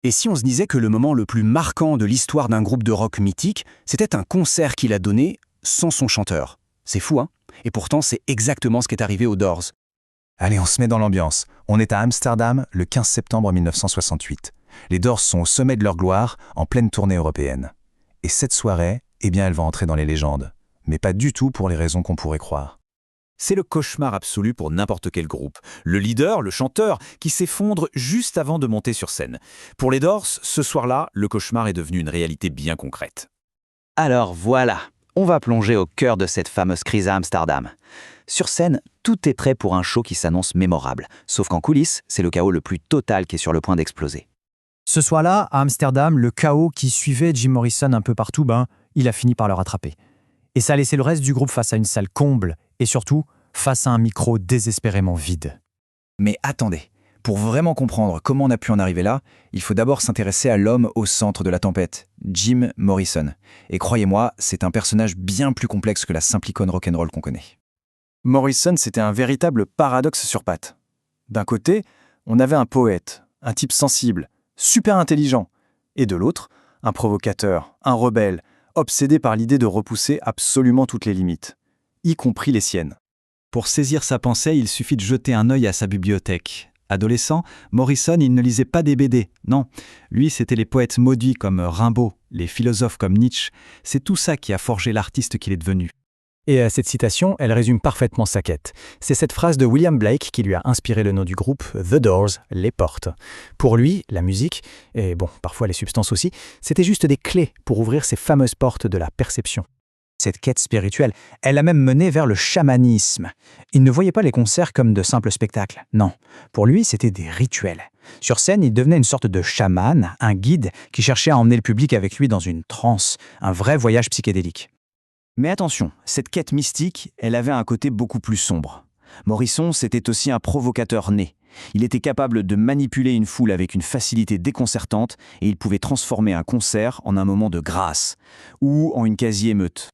Et si on se disait que le moment le plus marquant de l'histoire d'un groupe de rock mythique, c'était un concert qu'il a donné sans son chanteur? C'est fou, hein? Et pourtant, c'est exactement ce qui est arrivé aux Doors. Allez, on se met dans l'ambiance. On est à Amsterdam le 15 septembre 1968. Les Doors sont au sommet de leur gloire, en pleine tournée européenne. Et cette soirée, eh bien, elle va entrer dans les légendes. Mais pas du tout pour les raisons qu'on pourrait croire. C'est le cauchemar absolu pour n'importe quel groupe. Le leader, le chanteur, qui s'effondre juste avant de monter sur scène. Pour les Doors, ce soir-là, le cauchemar est devenu une réalité bien concrète. Alors voilà, on va plonger au cœur de cette fameuse crise à Amsterdam. Sur scène, tout est prêt pour un show qui s'annonce mémorable. Sauf qu'en coulisses, c'est le chaos le plus total qui est sur le point d'exploser. Ce soir-là, à Amsterdam, le chaos qui suivait Jim Morrison un peu partout, il a fini par le rattraper. Et ça a laissé le reste du groupe face à une salle comble, et surtout, face à un micro désespérément vide. Mais attendez, pour vraiment comprendre comment on a pu en arriver là, il faut d'abord s'intéresser à l'homme au centre de la tempête, Jim Morrison. Et croyez-moi, c'est un personnage bien plus complexe que la simple icône rock'n'roll qu'on connaît. Morrison, c'était un véritable paradoxe sur pattes. D'un côté, on avait un poète, un type sensible, super intelligent, et de l'autre, un provocateur, un rebelle, obsédé par l'idée de repousser absolument toutes les limites, y compris les siennes. Pour saisir sa pensée, il suffit de jeter un œil à sa bibliothèque. Adolescent, Morrison, il ne lisait pas des BD, non. Lui, c'était les poètes maudits comme Rimbaud, les philosophes comme Nietzsche. C'est tout ça qui a forgé l'artiste qu'il est devenu. Et cette citation, elle résume parfaitement sa quête. C'est cette phrase de William Blake qui lui a inspiré le nom du groupe, The Doors, les portes. Pour lui, la musique, et parfois les substances aussi, c'était juste des clés pour ouvrir ces fameuses portes de la perception. Cette quête spirituelle, elle a même mené vers le chamanisme. Il ne voyait pas les concerts comme de simples spectacles. Non, pour lui, c'était des rituels. Sur scène, il devenait une sorte de chaman, un guide qui cherchait à emmener le public avec lui dans une transe, un vrai voyage psychédélique. Mais attention, cette quête mystique, elle avait un côté beaucoup plus sombre. Morrison, c'était aussi un provocateur né. Il était capable de manipuler une foule avec une facilité déconcertante et il pouvait transformer un concert en un moment de grâce ou en une quasi-émeute.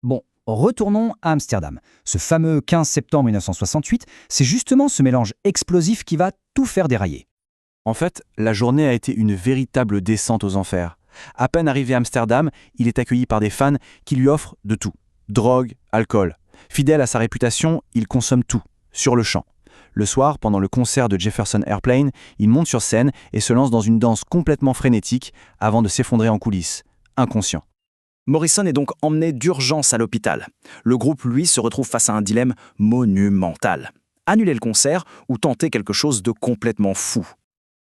Bon, retournons à Amsterdam. Ce fameux 15 septembre 1968, c'est justement ce mélange explosif qui va tout faire dérailler. En fait, la journée a été une véritable descente aux enfers. À peine arrivé à Amsterdam, il est accueilli par des fans qui lui offrent de tout. Drogue, alcool. Fidèle à sa réputation, il consomme tout, sur le champ. Le soir, pendant le concert de Jefferson Airplane, il monte sur scène et se lance dans une danse complètement frénétique avant de s'effondrer en coulisses, inconscient. Morrison est donc emmené d'urgence à l'hôpital. Le groupe, lui, se retrouve face à un dilemme monumental. Annuler le concert ou tenter quelque chose de complètement fou.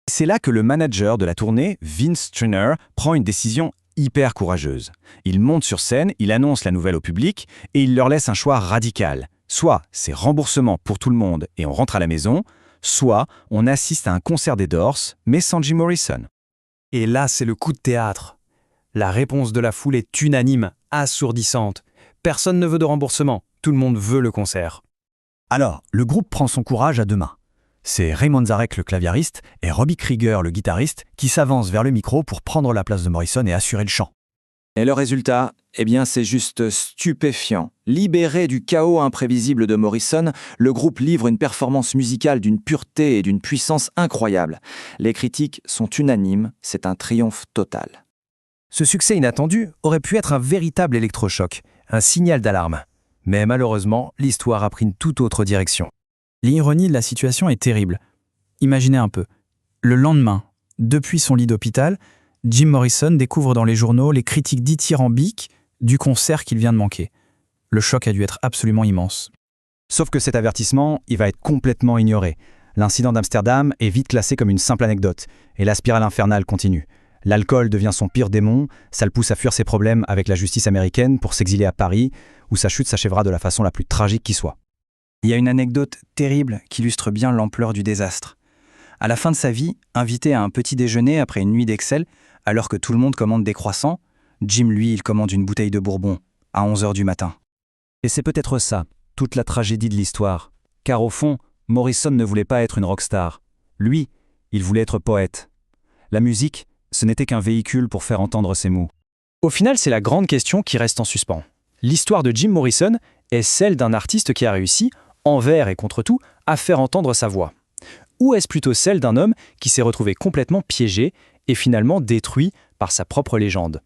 C'est là que le manager de la tournée, Vince Striner, prend une décision hyper courageuse. Il monte sur scène, il annonce la nouvelle au public et il leur laisse un choix radical. Soit c'est remboursement pour tout le monde et on rentre à la maison, soit on assiste à un concert des Doors, mais sans Jim Morrison. Et là, c'est le coup de théâtre. La réponse de la foule est unanime, assourdissante. Personne ne veut de remboursement, tout le monde veut le concert. Alors, le groupe prend son courage à deux mains. C'est Raymond Zarek, le claviériste, et Robbie Krieger, le guitariste, qui s'avancent vers le micro pour prendre la place de Morrison et assurer le chant. Et le résultat, c'est juste stupéfiant. Libéré du chaos imprévisible de Morrison, le groupe livre une performance musicale d'une pureté et d'une puissance incroyables. Les critiques sont unanimes, c'est un triomphe total. Ce succès inattendu aurait pu être un véritable électrochoc, un signal d'alarme. Mais malheureusement, l'histoire a pris une toute autre direction. L'ironie de la situation est terrible. Imaginez un peu. Le lendemain, depuis son lit d'hôpital, Jim Morrison découvre dans les journaux les critiques dithyrambiques du concert qu'il vient de manquer. Le choc a dû être absolument immense. Sauf que cet avertissement, il va être complètement ignoré. L'incident d'Amsterdam est vite classé comme une simple anecdote, et la spirale infernale continue. L'alcool devient son pire démon, ça le pousse à fuir ses problèmes avec la justice américaine pour s'exiler à Paris, où sa chute s'achèvera de la façon la plus tragique qui soit. Il y a une anecdote terrible qui illustre bien l'ampleur du désastre. À la fin de sa vie, invité à un petit déjeuner après une nuit d'Excel, alors que tout le monde commande des croissants, Jim, lui, il commande une bouteille de bourbon à 11h du matin. Et c'est peut-être ça, toute la tragédie de l'histoire. Car au fond, Morrison ne voulait pas être une rockstar. Lui, il voulait être poète. La musique, ce n'était qu'un véhicule pour faire entendre ses mots. Au final, c'est la grande question qui reste en suspens. L'histoire de Jim Morrison est celle d'un artiste qui a réussi, envers et contre tout, à faire entendre sa voix. Ou est-ce plutôt celle d'un homme qui s'est retrouvé complètement piégé et finalement détruit par sa propre légende.